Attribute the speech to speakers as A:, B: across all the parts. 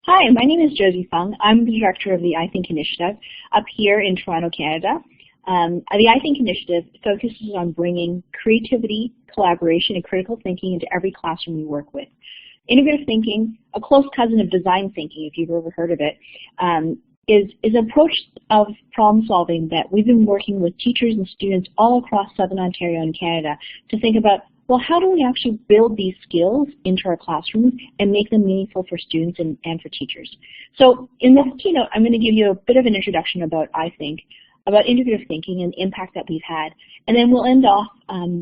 A: Hi, my name is Josie Fung. I'm the director of the I Think Initiative up here in Toronto, Canada. The I Think Initiative focuses on bringing creativity, collaboration, and critical thinking into every classroom we work with. Integrative thinking, a close cousin of design thinking, if you've ever heard of it, is an approach of problem solving that we've been working with teachers and students all across Southern Ontario and Canada to think about, well, how do we actually build these skills into our classrooms and make them meaningful for students and for teachers? So in this keynote, I'm going to give you a bit of an introduction about about integrative thinking and the impact that we've had. And then we'll end off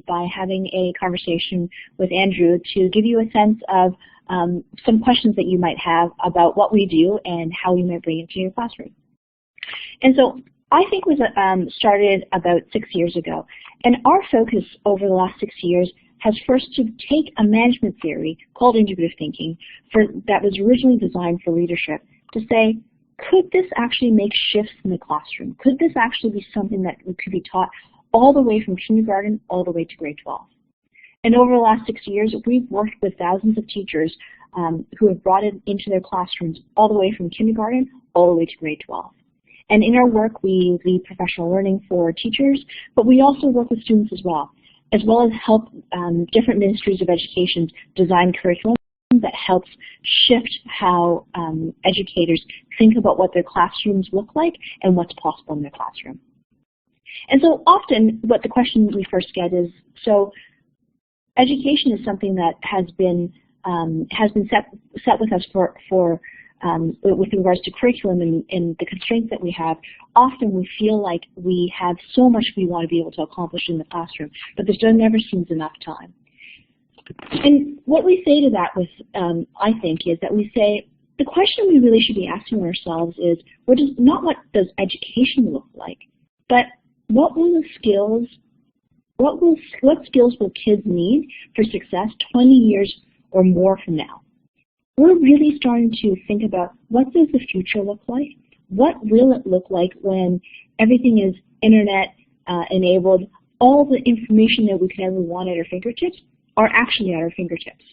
A: by having a conversation with Andrew to give you a sense of some questions that you might have about what we do and how we might bring it to your classroom. And so I think was started about 6 years ago. And our focus over the last 6 years has first to take a management theory called integrative thinking that was originally designed for leadership to say, could this actually make shifts in the classroom? Could this actually be something that could be taught all the way from kindergarten all the way to grade 12? And over the last 6 years, we've worked with thousands of teachers who have brought it into their classrooms all the way from kindergarten all the way to grade 12. And in our work, we lead professional learning for teachers, but we also work with students as well as help different ministries of education design curriculum that helps shift how educators think about what their classrooms look like and what's possible in their classroom. And so often what the question we first get is, so education is something that has been set with us with regards to curriculum and the constraints that we have. Often we feel like we have so much we want to be able to accomplish in the classroom, but there never seems enough time. And what we say to that with, I think, is that we say, the question we really should be asking ourselves is, not what does education look like, but what skills will kids need for success 20 years or more from now? We're really starting to think about, what does the future look like? What will it look like when everything is internet enabled? All the information that we could ever want at our fingertips are actually at our fingertips.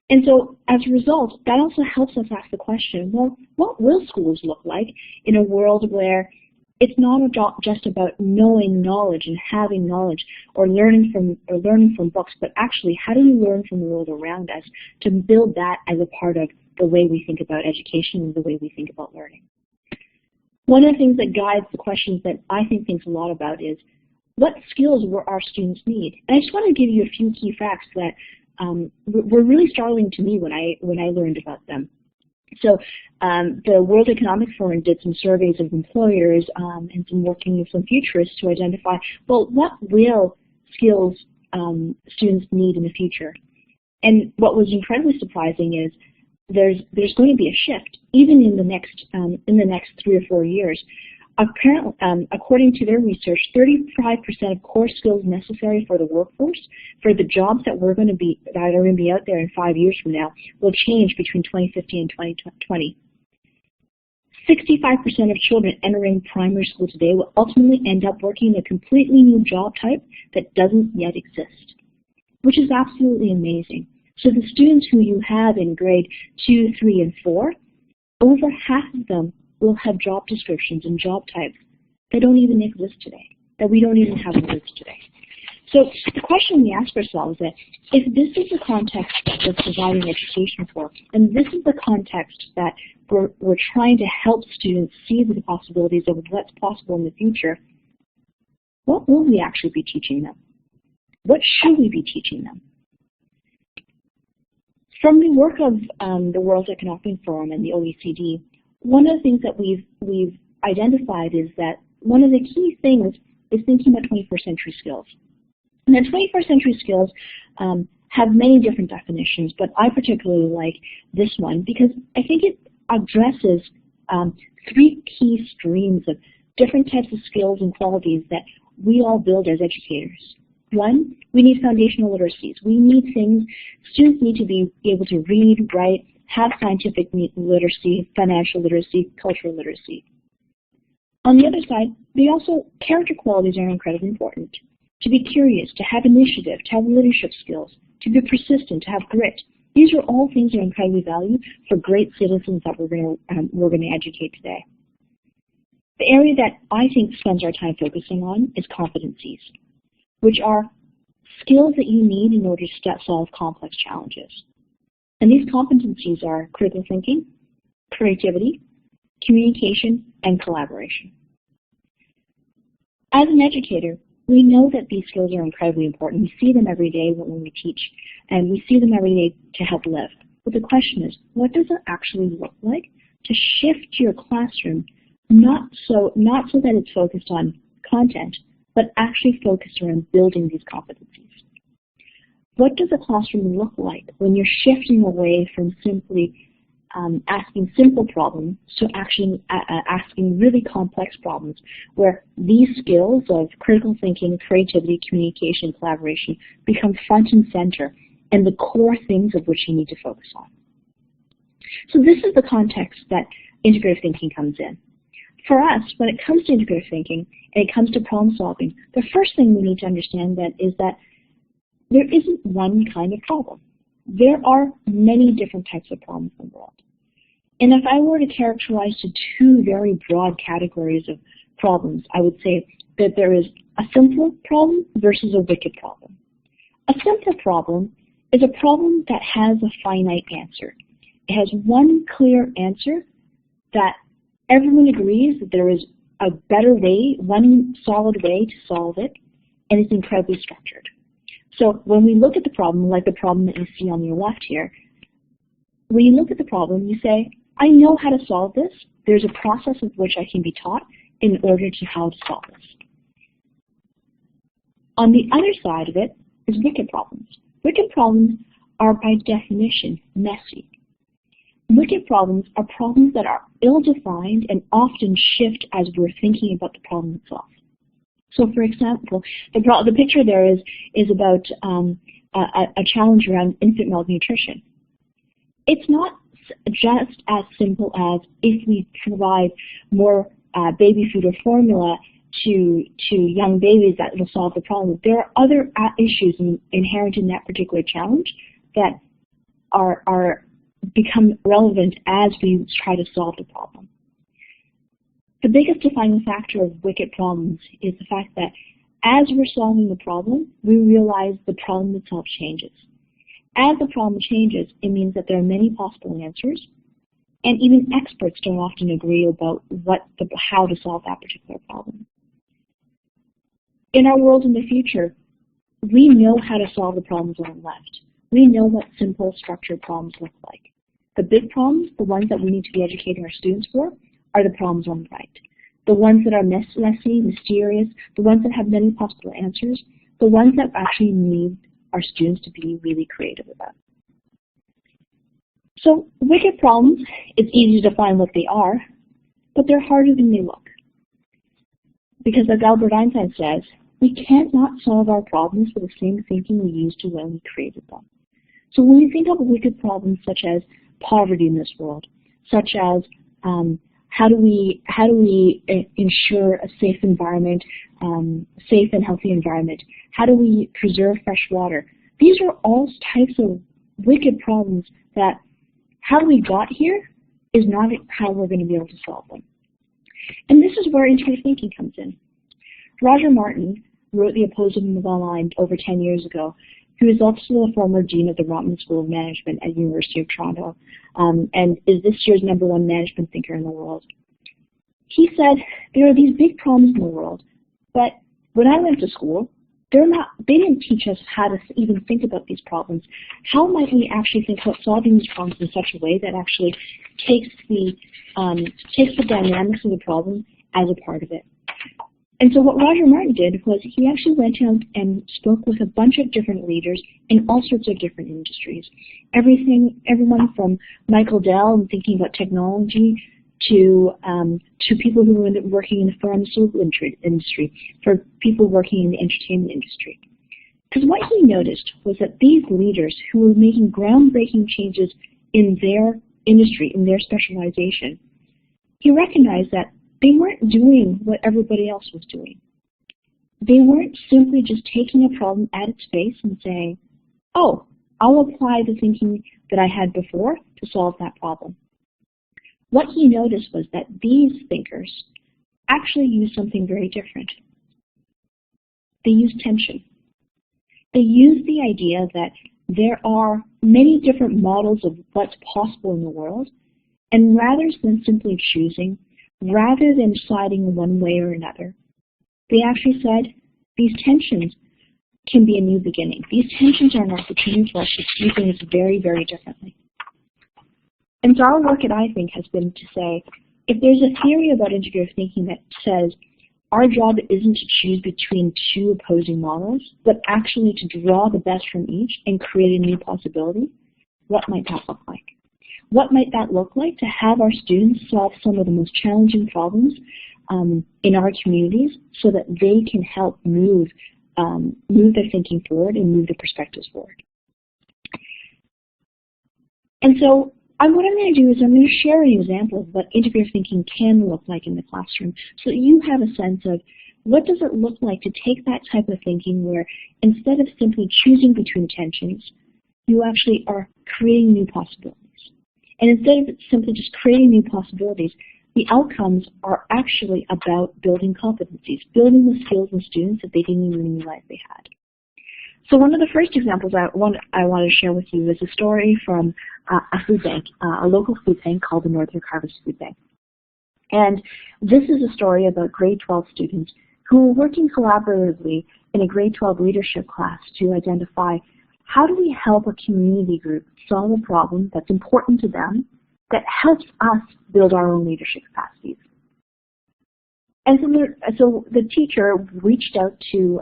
A: And so as a result, that also helps us ask the question, well, what will schools look like in a world where it's not just about knowing knowledge and having knowledge or learning from books, but actually how do we learn from the world around us to build that as a part of the way we think about education and the way we think about learning. One of the things that guides the questions that I think a lot about is, what skills will our students need? And I just want to give you a few key facts that were really startling to me when I learned about them. So the World Economic Forum did some surveys of employers and some working with some futurists to identify, well, what real skills students need in the future. And what was incredibly surprising is there's going to be a shift even in the next 3 or 4 years. Apparently, according to their research, 35% of core skills necessary for the workforce, for the jobs that are going to be out there in 5 years from now, will change between 2015 and 2020. 65% of children entering primary school today will ultimately end up working in a completely new job type that doesn't yet exist, which is absolutely amazing. So the students who you have in grade 2, 3, and 4, over half of them will have job descriptions and job types that don't even exist today, that we don't even have words today. So the question we ask ourselves is, if this is the context that we're providing education for, and this is the context that we're trying to help students see the possibilities of what's possible in the future, what will we actually be teaching them? What should we be teaching them? From the work of the World Economic Forum and the OECD, one of the things that we've identified is that one of the key things is thinking about 21st century skills. And the 21st century skills have many different definitions, but I particularly like this one because I think it addresses 3 key streams of different types of skills and qualities that we all build as educators. One, we need foundational literacies. We need things, students need to be able to read, write, have scientific literacy, financial literacy, cultural literacy. On the other side, character qualities are incredibly important. To be curious, to have initiative, to have leadership skills, to be persistent, to have grit, These are all things that are incredibly valued for great citizens that we're going to educate today. The area that I think spends our time focusing on is competencies, which are skills that you need in order to solve complex challenges. And these competencies are critical thinking, creativity, communication, and collaboration. As an educator, we know that these skills are incredibly important. We see them every day when we teach, and we see them every day to help live. But the question is, what does it actually look like to shift your classroom not so that it's focused on content, but actually focused around building these competencies? What does a classroom look like when you're shifting away from simply asking simple problems to actually asking really complex problems, where these skills of critical thinking, creativity, communication, collaboration become front and center and the core things of which you need to focus on? So this is the context that integrative thinking comes in. For us, when it comes to integrative thinking and it comes to problem solving, the first thing we need to understand is that there isn't one kind of problem. There are many different types of problems in the world. And if I were to characterize to two very broad categories of problems, I would say that there is a simple problem versus a wicked problem. A simple problem is a problem that has a finite answer. It has one clear answer that everyone agrees that there is a better way, one solid way to solve it, and it's incredibly structured. So when we look at the problem, like the problem that you see on your left here, when you look at the problem, you say, I know how to solve this. There's a process of which I can be taught in order to how to solve this. On the other side of it is wicked problems. Wicked problems are by definition messy. Wicked problems are problems that are ill-defined and often shift as we're thinking about the problem itself. So, for example, the picture there is about a challenge around infant malnutrition. It's not just as simple as if we provide more baby food or formula to young babies that will solve the problem. There are other issues inherent in that particular challenge that become relevant as we try to solve the problem. The biggest defining factor of wicked problems is the fact that as we're solving the problem, we realize the problem itself changes. As the problem changes, it means that there are many possible answers, and even experts don't often agree about how to solve that particular problem. In our world in the future, we know how to solve the problems on the left. We know what simple, structured problems look like. The big problems, the ones that we need to be educating our students for, are the problems on the right. The ones that are messy, mysterious, the ones that have many possible answers, the ones that actually need our students to be really creative about. So wicked problems, it's easy to define what they are, but they're harder than they look. Because as Albert Einstein says, we can't not solve our problems with the same thinking we used to when we created them. So when you think of wicked problems such as poverty in this world, such as how do we ensure a safe environment, safe and healthy environment? How do we preserve fresh water? These are all types of wicked problems that how we got here is not how we're going to be able to solve them. And this is where integrative thinking comes in. Roger Martin wrote The Opposing Line over 10 years ago. He was also the former dean of the Rotman School of Management at the University of Toronto, and is this year's #1 management thinker in the world. He said, there are these big problems in the world, but when I went to school, they didn't teach us how to even think about these problems. How might we actually think about solving these problems in such a way that actually takes the dynamics of the problem as a part of it? And so what Roger Martin did was he actually went out and spoke with a bunch of different leaders in all sorts of different industries. Everyone from Michael Dell and thinking about technology to people who were working in the pharmaceutical industry, for people working in the entertainment industry. Because what he noticed was that these leaders who were making groundbreaking changes in their industry, in their specialization, he recognized that they weren't doing what everybody else was doing. They weren't simply just taking a problem at its face and saying, oh, I'll apply the thinking that I had before to solve that problem. What he noticed was that these thinkers actually used something very different. They used tension. They used the idea that there are many different models of what's possible in the world, and rather than simply choosing, rather than deciding one way or another, they actually said these tensions can be a new beginning. These tensions are an opportunity for us to do things very, very differently. And so our work at I Think has been to say, if there's a theory about integrative thinking that says our job isn't to choose between two opposing models, but actually to draw the best from each and create a new possibility, what might that look like? What might that look like to have our students solve some of the most challenging problems in our communities so that they can help move their thinking forward and move their perspectives forward? And so what I'm going to do is I'm going to share an example of what integrative thinking can look like in the classroom so that you have a sense of what does it look like to take that type of thinking where instead of simply choosing between tensions, you actually are creating new possibilities. And instead of simply just creating new possibilities, the outcomes are actually about building competencies, building the skills in students that they didn't even realize they had. So one of the first examples I want to share with you is a story from a food bank, a local food bank called the Northern Harvest Food Bank. And this is a story about grade 12 students who were working collaboratively in a grade 12 leadership class to identify how do we help a community group solve a problem that's important to them that helps us build our own leadership capacities. And so the teacher reached out to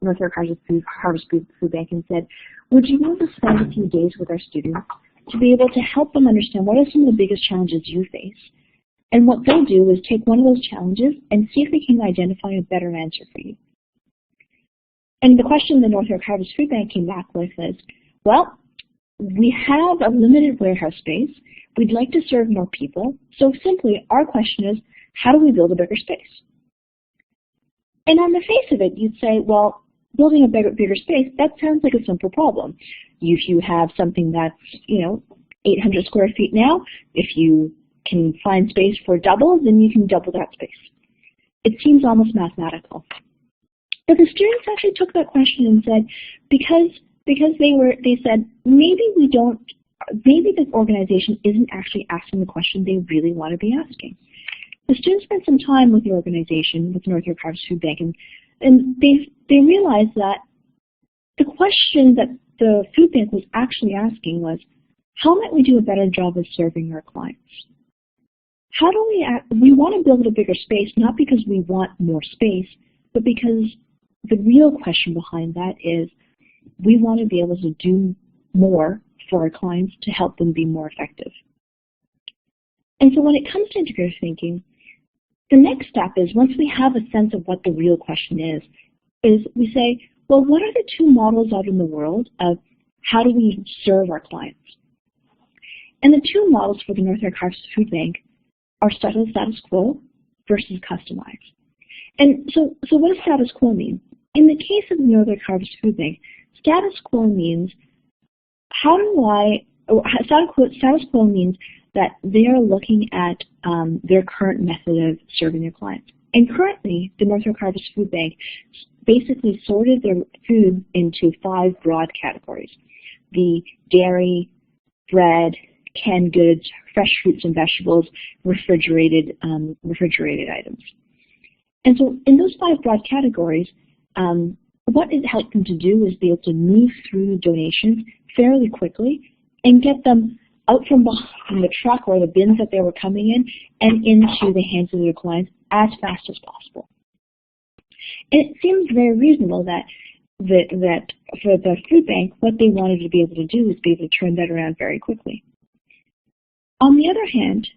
A: Northern Harvest Food Bank and said, would you want to spend a few days with our students to be able to help them understand what are some of the biggest challenges you face? And what they'll do is take one of those challenges and see if they can identify a better answer for you. And the question the Northern Harvest Food Bank came back with is, well, we have a limited warehouse space. We'd like to serve more people. So simply, our question is, how do we build a bigger space? And on the face of it, you'd say, well, building a bigger space, that sounds like a simple problem. If you have something that's, 800 square feet now, if you can find space for double, then you can double that space. It seems almost mathematical. But the students actually took that question and said, because they said, maybe the organization isn't actually asking the question they really want to be asking. The students spent some time with the organization, with Northern Harvest Food Bank, and they realized that the question that the food bank was actually asking was, how might we do a better job of serving our clients? How do we want to build a bigger space, not because we want more space, but because the real question behind that is we want to be able to do more for our clients to help them be more effective. And so when it comes to integrative thinking, the next step is, once we have a sense of what the real question is we say, well, what are the two models out in the world of how do we serve our clients? And the two models for the Northern Harvest Food Bank are status quo versus customized. And so what does status quo mean? In the case of the Northern Harvest Food Bank, status quo means status quo means that they are looking at their current method of serving their clients. And currently, the Northern Harvest Food Bank basically sorted their food into 5 broad categories: the dairy, bread, canned goods, fresh fruits and vegetables, refrigerated items. And so in those 5 broad categories, what it helped them to do is be able to move through donations fairly quickly and get them out from behind the truck or the bins that they were coming in and into the hands of their clients as fast as possible. And it seems very reasonable that for the food bank, what they wanted to be able to do is be able to turn that around very quickly. On the other hand,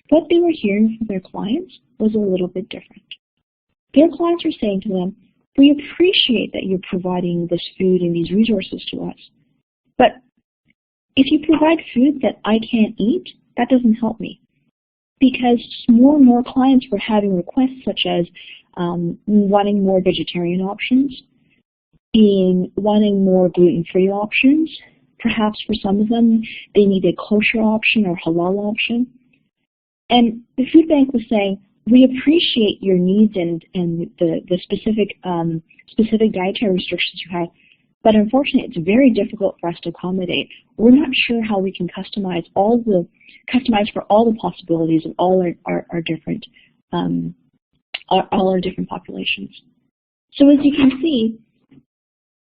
A: what they were hearing from their clients was a little bit different. Their clients were saying to them, we appreciate that you're providing this food and these resources to us, but if you provide food that I can't eat, that doesn't help me. Because more and more clients were having requests such as wanting more vegetarian options, wanting more gluten-free options, Perhaps for some of them, they need a kosher option or halal option. And the food bank was saying, we appreciate your needs and the specific dietary restrictions you have, but unfortunately, it's very difficult for us to accommodate. We're not sure how we can customize for all the possibilities of all our different populations. So as you can see,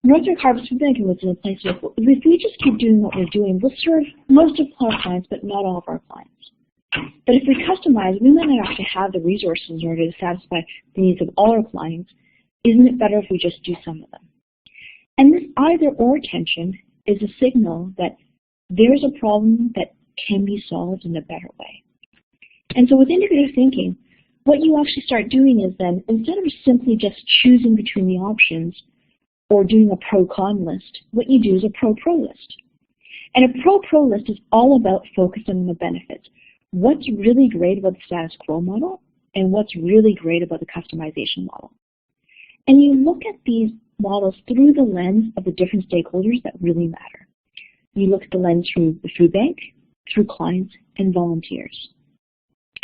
A: Northern Harvest Food Bank was in a place where if we just keep doing what we're doing, we'll serve most of our clients, but not all of our clients. But if we customize, we might not actually have the resources in order to satisfy the needs of all our clients. Isn't it better if we just do some of them? And this either-or tension is a signal that there's a problem that can be solved in a better way. And so with integrative thinking, what you actually start doing is then, instead of simply just choosing between the options or doing a pro-con list, what you do is a pro-pro list. And a pro-pro list is all about focusing on the benefits. What's really great about the status quo model and what's really great about the customization model. And you look at these models through the lens of the different stakeholders that really matter. You look at the lens through the food bank, through clients, and volunteers.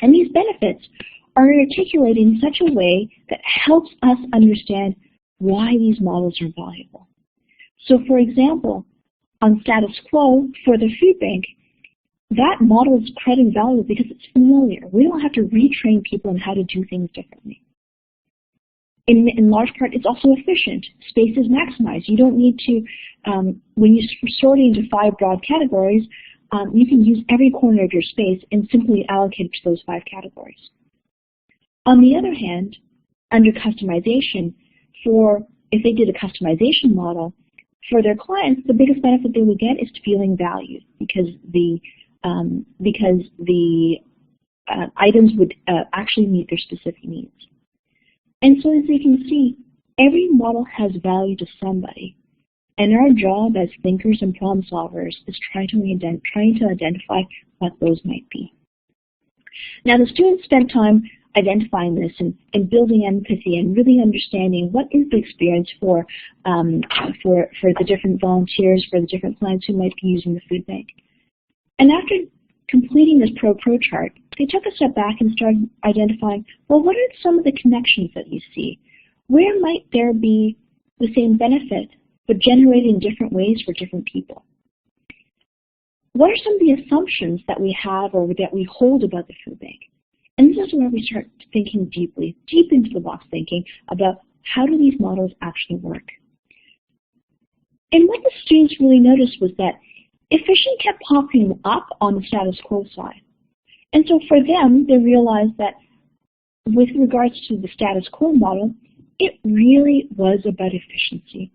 A: And these benefits are articulated in such a way that helps us understand why these models are valuable. So for example, on status quo for the food bank, that model is incredibly valuable because it's familiar. We don't have to retrain people on how to do things differently. In large part, it's also efficient. Space is maximized. You don't need to, when you're sorting into 5 broad categories, you can use every corner of your space and simply allocate it to those 5 categories. On the other hand, under customization, if they did a customization model, for their clients, the biggest benefit they would get is feeling valued because the items would actually meet their specific needs. And so as you can see, every model has value to somebody. And our job as thinkers and problem solvers is trying to identify what those might be. Now the students spent time identifying this and building empathy and really understanding what is the experience for the different volunteers, for the different clients who might be using the food bank. And after completing this pro-pro chart, they took a step back and started identifying, well, what are some of the connections that you see? Where might there be the same benefit, but generated in different ways for different people? What are some of the assumptions that we have or that we hold about the food bank? And this is where we start thinking deep into the box thinking about how do these models actually work. And what the students really noticed was that efficient kept popping up on the status quo side. And so for them, they realized that with regards to the status quo model, it really was about efficiency.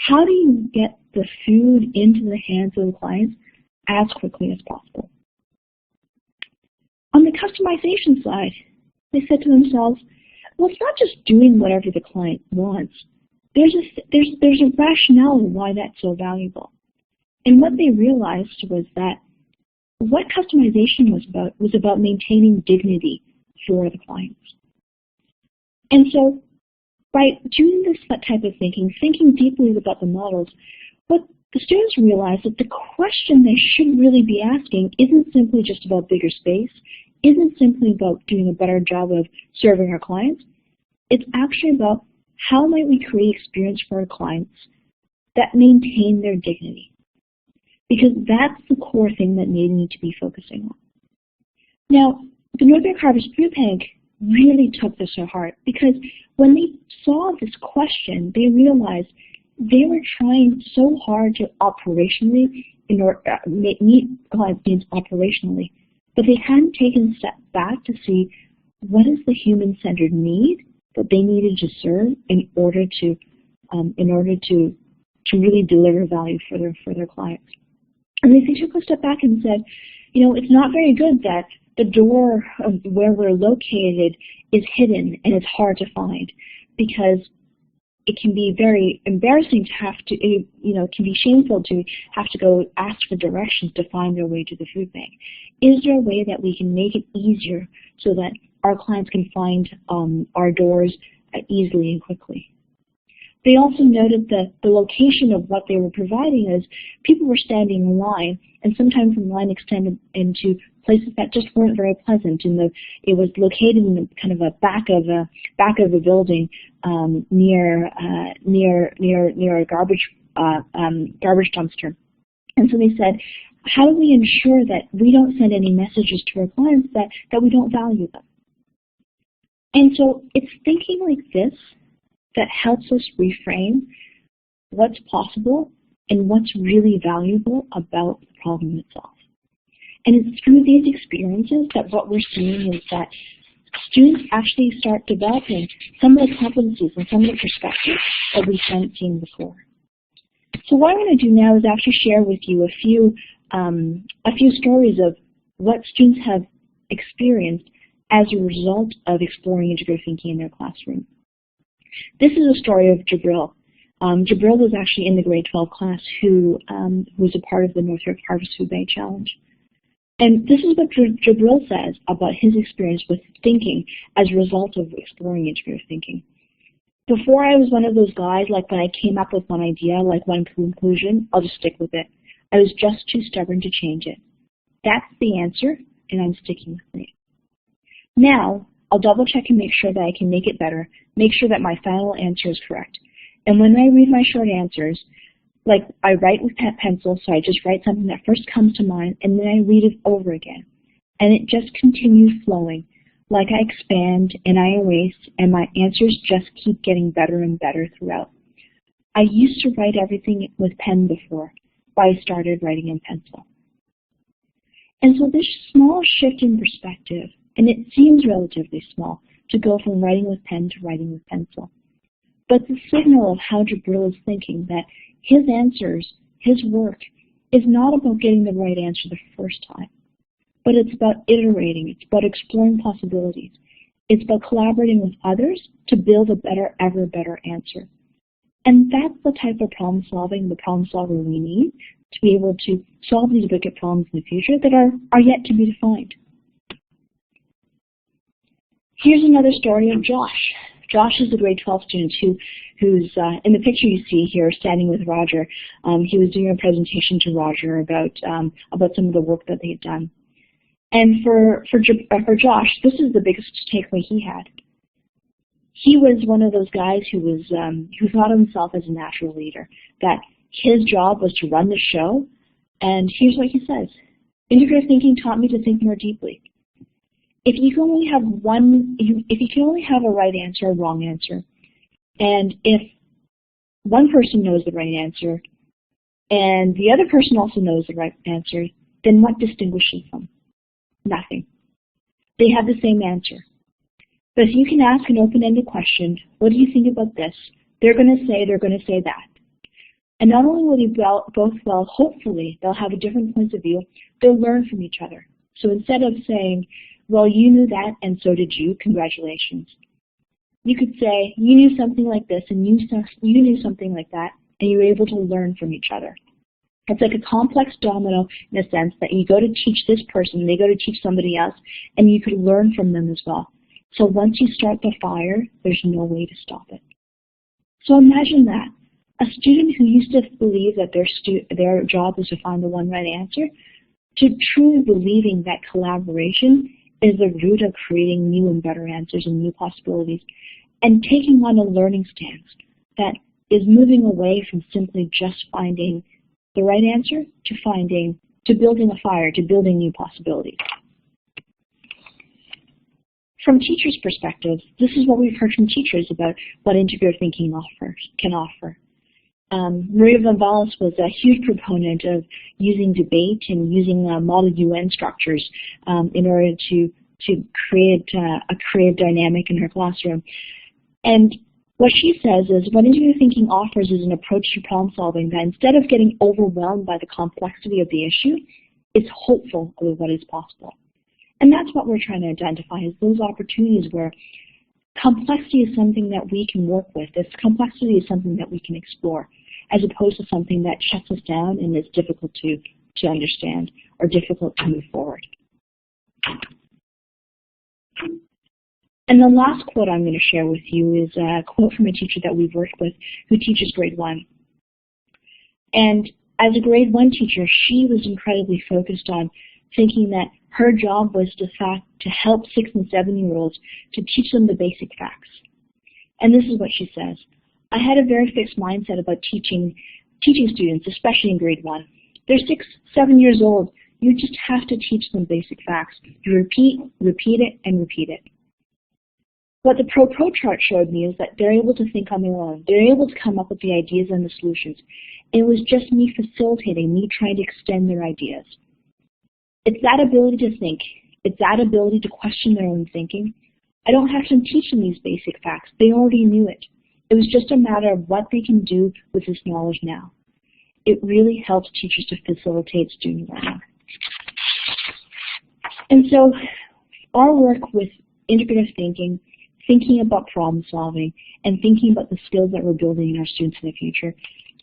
A: How do you get the food into the hands of the clients as quickly as possible? On the customization side, they said to themselves, well, it's not just doing whatever the client wants. There's a rationale why that's so valuable. And what they realized was that what customization was about maintaining dignity for the clients. And so by doing this type of thinking deeply about the models, what the students realized that the question they should really be asking isn't simply just about bigger space, isn't simply about doing a better job of serving our clients. It's actually about how might we create experience for our clients that maintain their dignity. Because that's the core thing that they need to be focusing on. Now, the Northern Harvest Food Bank really took this to heart because when they saw this question, they realized they were trying so hard to operationally meet clients' needs operationally, but they hadn't taken a step back to see what is the human-centered need that they needed to serve in order to really deliver value for their clients. And they took a step back and said, you know, it's not very good that the door of where we're located is hidden and it's hard to find because it can be very embarrassing to have to, it can be shameful to have to go ask for directions to find their way to the food bank. Is there a way that we can make it easier so that our clients can find our doors easily and quickly? They also noted that the location of what they were providing is people were standing in line, and sometimes the line extended into places that just weren't very pleasant. It was located in the kind of a back of a building near a garbage dumpster. And so they said, how do we ensure that we don't send any messages to our clients that we don't value them? And so it's thinking like this that helps us reframe what's possible and what's really valuable about the problem itself. And it's through these experiences that what we're seeing is that students actually start developing some of the competencies and some of the perspectives that we haven't seen before. So what I'm going to do now is actually share with you a few stories of what students have experienced as a result of exploring integrative thinking in their classroom. This is a story of Jabril. Jabril was actually in the grade 12 class who was a part of the North York Harvest Food Bank Challenge. And this is what Jabril says about his experience with thinking as a result of exploring integrative thinking. Before I was one of those guys, like when I came up with one idea, like one conclusion, I'll just stick with it. I was just too stubborn to change it. That's the answer, and I'm sticking with it. Now, I'll double check and make sure that I can make it better, make sure that my final answer is correct. And when I read my short answers, like I write with pencil, so I just write something that first comes to mind, and then I read it over again. And it just continues flowing, like I expand and I erase, and my answers just keep getting better and better throughout. I used to write everything with pen before, but I started writing in pencil. And so this small shift in perspective, and it seems relatively small, to go from writing with pen to writing with pencil. But the signal of how Jabril is thinking that his answers, his work, is not about getting the right answer the first time, but it's about iterating, it's about exploring possibilities. It's about collaborating with others to build a better, ever better answer. And that's the type of problem solving, the problem solver we need to be able to solve these bigger problems in the future that are yet to be defined. Here's another story of Josh. Josh is a grade 12 student who's in the picture you see here, standing with Roger. He was doing a presentation to Roger about some of the work that they had done. And for Josh, this is the biggest takeaway he had. He was one of those guys who thought of himself as a natural leader, that his job was to run the show. And here's what he says: integrative thinking taught me to think more deeply. If you can only have a right answer or a wrong answer, and if one person knows the right answer and the other person also knows the right answer, then what distinguishes them? Nothing. They have the same answer. But if you can ask an open-ended question, what do you think about this? They're going to say that. And not only will they both well, hopefully they'll have a different point of view, they'll learn from each other. So instead of saying, well, you knew that and so did you, congratulations, you could say, you knew something like this and you knew something like that, and you were able to learn from each other. It's like a complex domino in a sense that you go to teach this person, they go to teach somebody else, and you could learn from them as well. So once you start the fire, there's no way to stop it. So imagine that. A student who used to believe that their job was to find the one right answer, to truly believing that collaboration is the root of creating new and better answers and new possibilities, and taking on a learning stance that is moving away from simply just finding the right answer to building a fire, to building new possibilities. From teachers' perspectives, this is what we've heard from teachers about what integrative thinking can offer. Maria Gonzalez was a huge proponent of using debate and using model UN structures in order to create a creative dynamic in her classroom. And what she says is what integrative thinking offers is an approach to problem solving that instead of getting overwhelmed by the complexity of the issue, is hopeful of what is possible. And that's what we're trying to identify, is those opportunities where complexity is something that we can work with. This complexity is something that we can explore, as opposed to something that shuts us down and is difficult to understand or difficult to move forward. And the last quote I'm going to share with you is a quote from a teacher that we've worked with who teaches grade 1. And as a grade 1 teacher, she was incredibly focused on thinking that her job was to help 6- and 7-year-olds to teach them the basic facts. And this is what she says: I had a very fixed mindset about teaching students, especially in grade 1. They're 6, 7 years old. You just have to teach them basic facts. You repeat it, and repeat it. What the Pro chart showed me is that they're able to think on their own. They're able to come up with the ideas and the solutions. It was just me facilitating, me trying to extend their ideas. It's that ability to think. It's that ability to question their own thinking. I don't have to teach them these basic facts. They already knew it. It was just a matter of what they can do with this knowledge now. It really helps teachers to facilitate student learning. And so our work with integrative thinking, thinking about problem solving, and thinking about the skills that we're building in our students in the future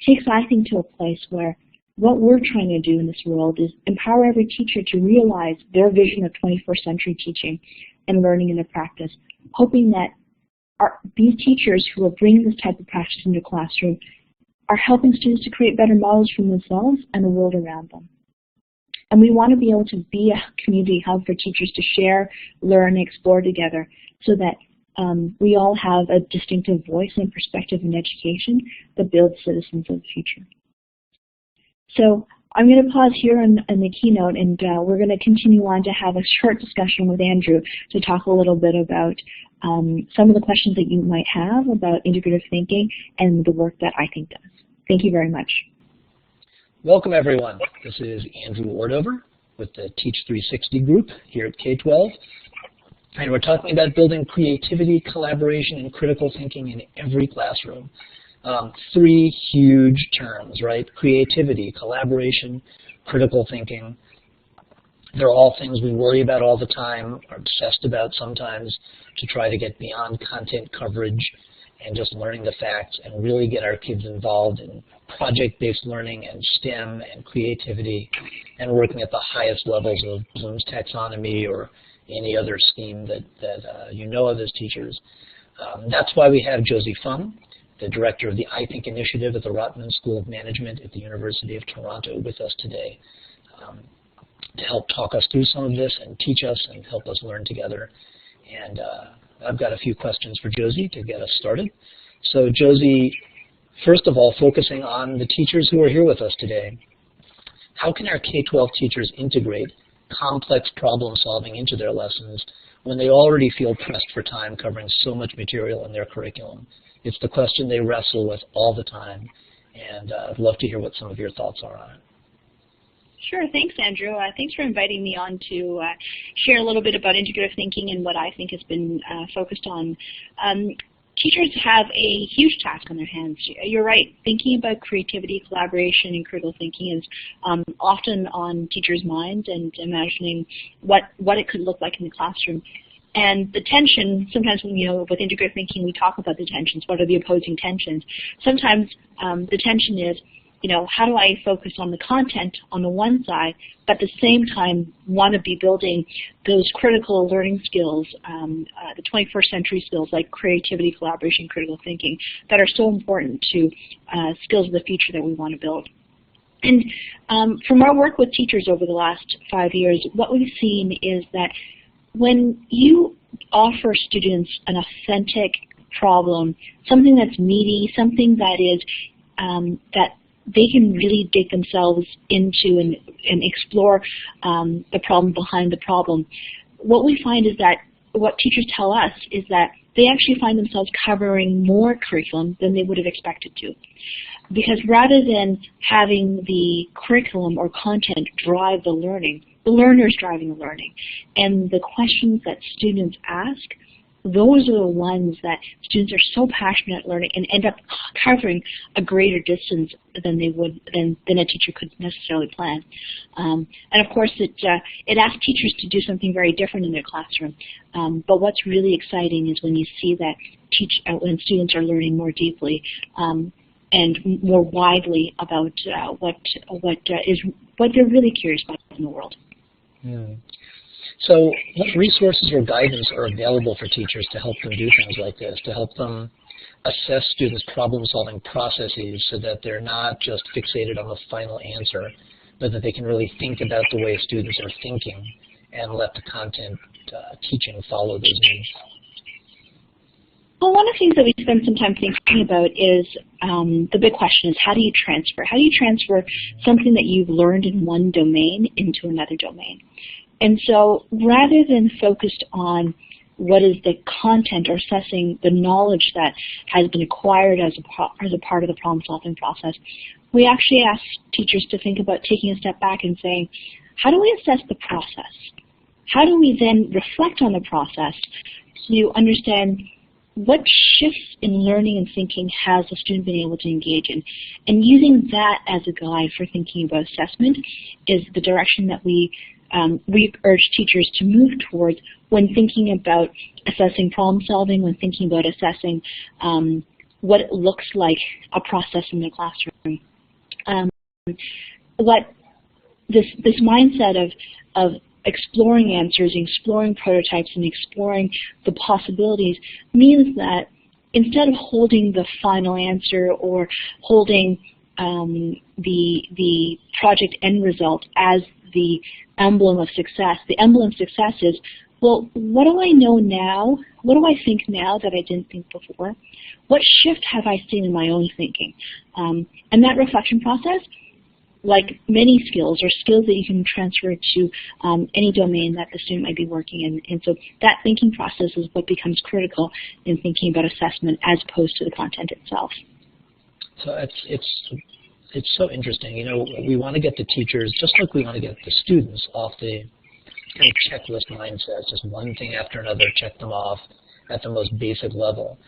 A: takes, I think, to a place where what we're trying to do in this world is empower every teacher to realize their vision of 21st century teaching and learning in their practice, hoping that these teachers who are bringing this type of practice into the classroom are helping students to create better models for themselves and the world around them. And we want to be able to be a community hub for teachers to share, learn, and explore together so that we all have a distinctive voice and perspective in education that builds citizens of the future. So I'm going to pause here in the keynote, and we're going to continue on to have a short discussion with Andrew to talk a little bit about some of the questions that you might have about integrative thinking and the work that I think does. Thank you very much.
B: Welcome, everyone. This is Andrew Ordover with the Teach 360 group here at K12. And we're talking about building creativity, collaboration, and critical thinking in every classroom. 3 huge terms, right? Creativity, collaboration, critical thinking. They're all things we worry about all the time, are obsessed about sometimes, to try to get beyond content coverage and just learning the facts and really get our kids involved in project-based learning and STEM and creativity and working at the highest levels of Bloom's taxonomy or any other scheme that you know of as teachers. That's why we have Josie Fung, the director of the I Think initiative at the Rotman School of Management at the University of Toronto, with us today to help talk us through some of this and teach us and help us learn together. And I've got a few questions for Josie to get us started. So Josie, first of all, focusing on the teachers who are here with us today, how can our K-12 teachers integrate complex problem solving into their lessons when they already feel pressed for time covering so much material in their curriculum? It's the question they wrestle with all the time, and I'd love to hear what some of your thoughts are on it.
A: Sure. Thanks, Andrew. Thanks for inviting me on to share a little bit about integrative thinking and what I think has been focused on. Teachers have a huge task on their hands. You're right. Thinking about creativity, collaboration, and critical thinking is often on teachers' minds, and imagining what it could look like in the classroom. And the tension, sometimes when, with integrative thinking, we talk about the tensions. What are the opposing tensions? Sometimes the tension is, how do I focus on the content on the one side, but at the same time want to be building those critical learning skills, the 21st century skills like creativity, collaboration, critical thinking, that are so important to skills of the future that we want to build. And from our work with teachers over the last 5 years, what we've seen is that when you offer students an authentic problem, something that's meaty, something that is that they can really dig themselves into and explore the problem behind the problem, what we find is that what teachers tell us is that they actually find themselves covering more curriculum than they would have expected to. Because rather than having the curriculum or content drive the learning, the learner is driving the learning. And the questions that students ask, those are the ones that students are so passionate at learning and end up covering a greater distance than they would than a teacher could necessarily plan. And of course, it asks teachers to do something very different in their classroom. But what's really exciting is when you see that when students are learning more deeply and more widely about what they're really curious about in the world.
B: Hmm. So what resources or guidance are available for teachers to help them do things like this, to help them assess students' problem-solving processes so that they're not just fixated on the final answer, but that they can really think about the way students are thinking and let the content teaching follow those needs?
A: Well, one of the things that we spend some time thinking about is the big question is, how do you transfer? How do you transfer something that you've learned in one domain into another domain? And so rather than focused on what is the content or assessing the knowledge that has been acquired as a part of the problem-solving process, we actually ask teachers to think about taking a step back and saying, how do we assess the process? How do we then reflect on the process to understand what shifts in learning and thinking has the student been able to engage in? And using that as a guide for thinking about assessment is the direction that we urge teachers to move towards when thinking about assessing problem solving, when thinking about assessing what it looks like a process in the classroom. What this mindset of exploring answers, exploring prototypes, and exploring the possibilities means that instead of holding the final answer or holding the project end result as the emblem of success, the emblem of success is, well, what do I know now? What do I think now that I didn't think before? What shift have I seen in my own thinking? And that reflection process, like many skills, are skills that you can transfer to any domain that the student might be working in. And so that thinking process is what becomes critical in thinking about assessment as opposed to the content itself.
B: So it's so interesting. You know, we want to get the teachers, just like we want to get the students, off the kind of checklist mindset, just one thing after another, check them off at the most basic level.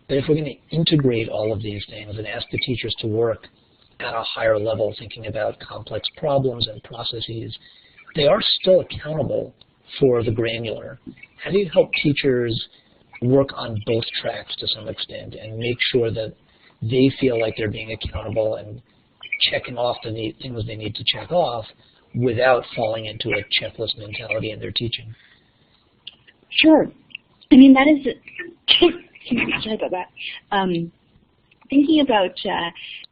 B: But if we're going to integrate all of these things and ask the teachers to work at a higher level, thinking about complex problems and processes, they are still accountable for the granular. How do you help teachers work on both tracks to some extent and make sure that they feel like they're being accountable and checking off the things they need to check off without falling into a checklist mentality in their teaching?
A: Sure. I mean, that is, sorry about that. Thinking about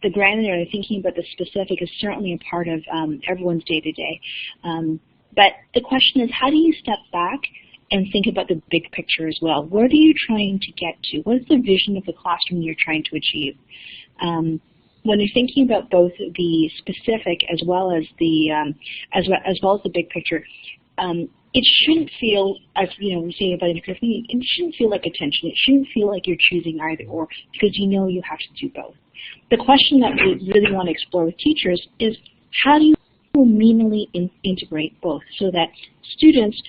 A: the granular and thinking about the specific is certainly a part of everyone's day-to-day. But the question is, how do you step back and think about the big picture as well? What are you trying to get to? What is the vision of the classroom you're trying to achieve? When you're thinking about both the specific as well as the big picture, it shouldn't feel, as you know, we're saying about integrative thinking, it shouldn't feel like a tension. It shouldn't feel like you're choosing either or, because you know you have to do both. The question that we really want to explore with teachers is, how do you meaningfully integrate both so that students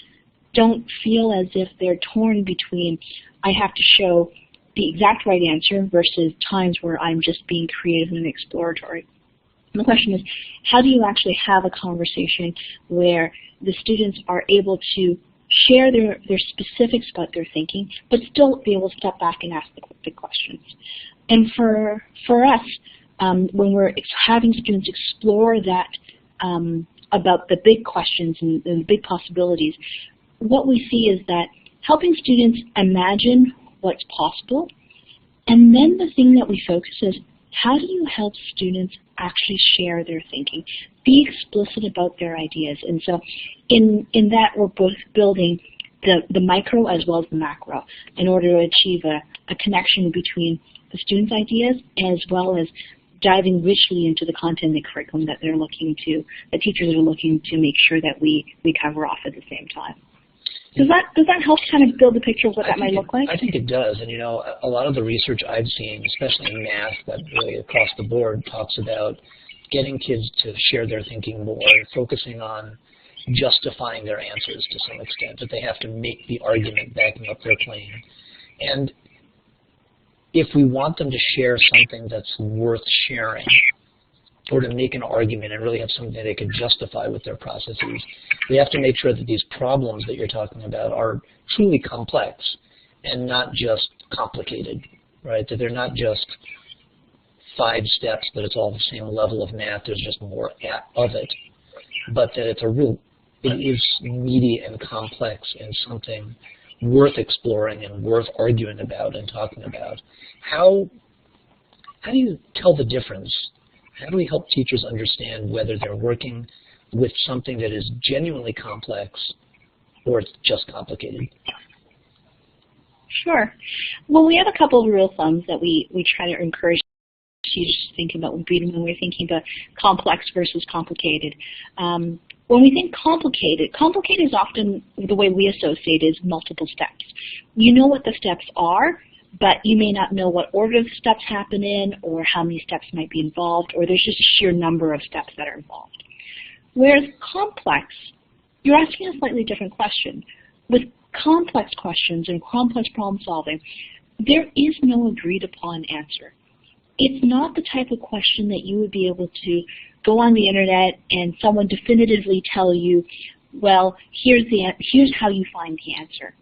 A: don't feel as if they're torn between, I have to show the exact right answer versus times where I'm just being creative and exploratory. And the question is, how do you actually have a conversation where the students are able to share their specifics about their thinking, but still be able to step back and ask the big questions? And for us, when we're having students explore that about the big questions and the big possibilities, what we see is that helping students imagine what's possible, and then the thing that we focus is, how do you help students actually share their thinking, be explicit about their ideas? And so in that, we're both building the micro as well as the macro in order to achieve a connection between the students' ideas as well as diving richly into the content and the curriculum that they're looking to, the teachers are looking to make sure that we cover off at the same time. Does that help kind of build a picture of what that might look like?
B: I think it does. And, you know, a lot of the research I've seen, especially in math, that really across the board talks about getting kids to share their thinking more, focusing on justifying their answers to some extent, that they have to make the argument backing up their claim. And if we want them to share something that's worth sharing, or to make an argument and really have something that they can justify with their processes, we have to make sure that these problems that you're talking about are truly complex and not just complicated, right? That they're not just 5 steps, that it's all the same level of math, there's just more of it, but that it's a real it is meaty and complex and something worth exploring and worth arguing about and talking about. How do you tell the difference? How do we help teachers understand whether they're working with something that is genuinely complex or it's just complicated?
A: Sure. Well, we have a couple of rule of thumbs that we try to encourage teachers to think about when we're thinking about complex versus complicated. When we think complicated is often the way we associate is multiple steps. You know what the steps are, but you may not know what order the steps happen in or how many steps might be involved, or there's just a sheer number of steps that are involved. Whereas complex, you're asking a slightly different question. With complex questions and complex problem solving, there is no agreed upon answer. It's not the type of question that you would be able to go on the internet and someone definitively tell you, well, here's how you find the answer.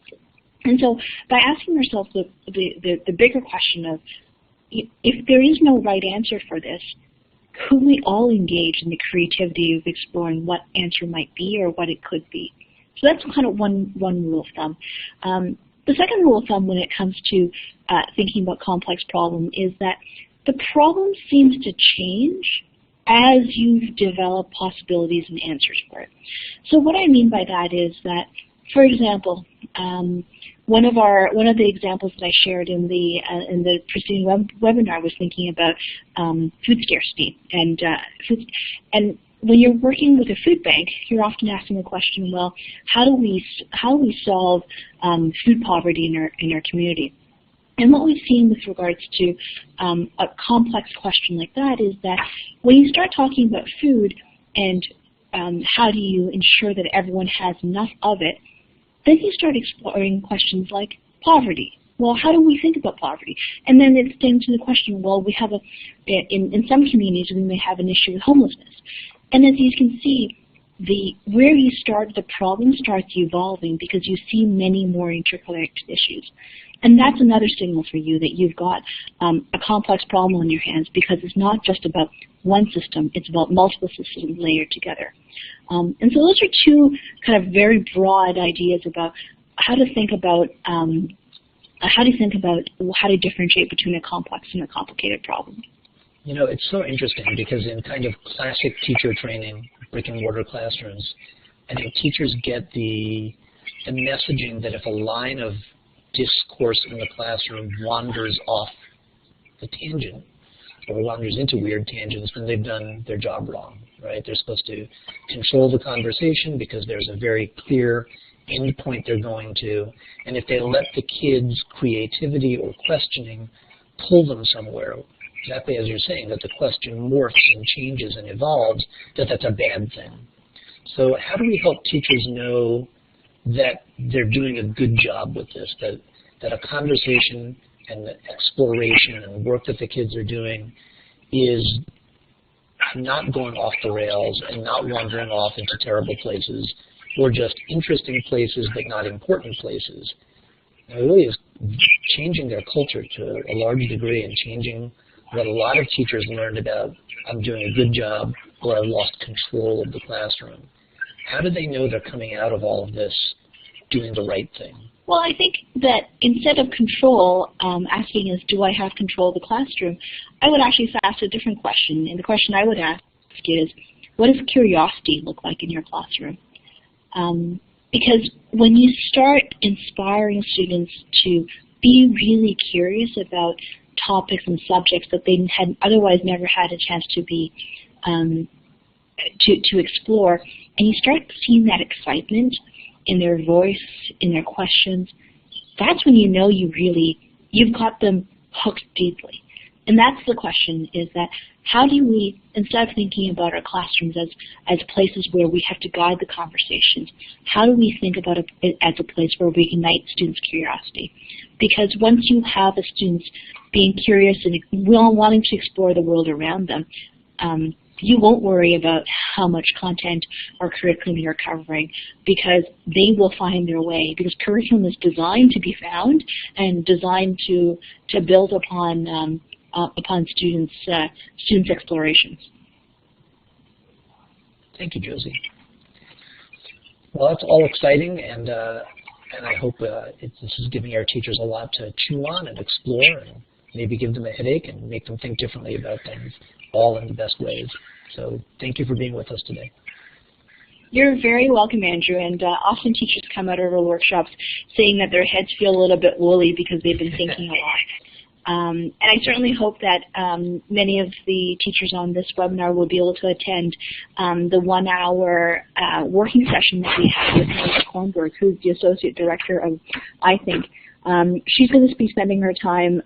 A: And so by asking ourselves the bigger question of, if there is no right answer for this, could we all engage in the creativity of exploring what answer might be or what it could be? So that's kind of one rule of thumb. The second rule of thumb when it comes to thinking about complex problem is that the problem seems to change as you've developed possibilities and answers for it. So what I mean by that is that, for example, one of the examples that I shared in the preceding webinar was thinking about food scarcity and when you're working with a food bank, you're often asking the question, well, how do we solve food poverty in our community? And what we've seen with regards to a complex question like that is that when you start talking about food and how do you ensure that everyone has enough of it, then you start exploring questions like poverty. Well, how do we think about poverty? And then it stems to the question, well, we have in some communities we may have an issue with homelessness. And as you can see, where you start, the problem starts evolving because you see many more interconnected issues. And that's another signal for you that you've got a complex problem on your hands because it's not just about one system, it's about multiple systems layered together. And so those are two kind of very broad ideas about how to think about how to differentiate between a complex and a complicated problem.
B: You know, it's so interesting because in kind of classic teacher training, brick and mortar classrooms, I think teachers get the messaging that if a line of discourse in the classroom wanders off the tangent or wanders into weird tangents, then they've done their job wrong, right? They're supposed to control the conversation because there's a very clear end point they're going to, and if they let the kids' creativity or questioning pull them somewhere, exactly as you're saying, that the question morphs and changes and evolves, that's a bad thing. So how do we help teachers know that they're doing a good job with this, that a conversation and the exploration and work that the kids are doing is not going off the rails and not wandering off into terrible places or just interesting places but not important places? It really is changing their culture to a large degree and changing what a lot of teachers learned about, I'm doing a good job or I've lost control of the classroom. How do they know they're coming out of all of this doing the right thing?
A: Well, I think that instead of control, asking is, do I have control of the classroom, I would actually ask a different question. And the question I would ask is, what does curiosity look like in your classroom? Because when you start inspiring students to be really curious about topics and subjects that they had otherwise never had a chance to be to explore, and you start seeing that excitement in their voice, in their questions, that's when you know you've got them hooked deeply. And that's the question, is that how do we, instead of thinking about our classrooms as places where we have to guide the conversations, how do we think about it as a place where we ignite students' curiosity? Because once you have the students being curious and wanting to explore the world around them, you won't worry about how much content or curriculum you're covering because they will find their way, because curriculum is designed to be found and designed to build upon students' explorations.
B: Thank you, Josie. Well, that's all exciting, and I hope this is giving our teachers a lot to chew on and explore, and maybe give them a headache and make them think differently about things, all in the best ways. So thank you for being with us today.
A: You're very welcome, Andrew, and often teachers come out of our workshops saying that their heads feel a little bit woolly because they've been thinking a lot. And I certainly hope that many of the teachers on this webinar will be able to attend the 1-hour working session that we have with Ms. Kornberg, who's the Associate Director of I Think. She's going to be spending her time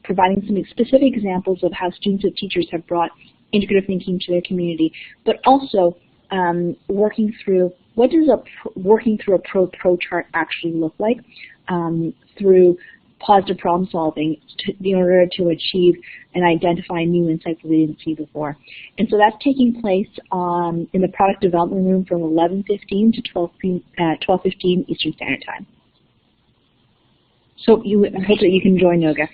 A: providing some specific examples of how students and teachers have brought integrative thinking to their community, but also working through what does working through a pro chart actually look like through positive problem solving in order to achieve and identify new insights that they didn't see before. And so that's taking place in the product development room from 11:15 to 12:15 Eastern Standard Time. So I hope that you can join Noga.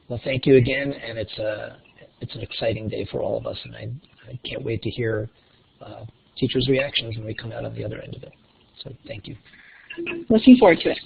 B: Well, thank you again, and it's an exciting day for all of us, and I can't wait to hear teachers' reactions when we come out on the other end of it. So thank you.
A: Looking forward to it.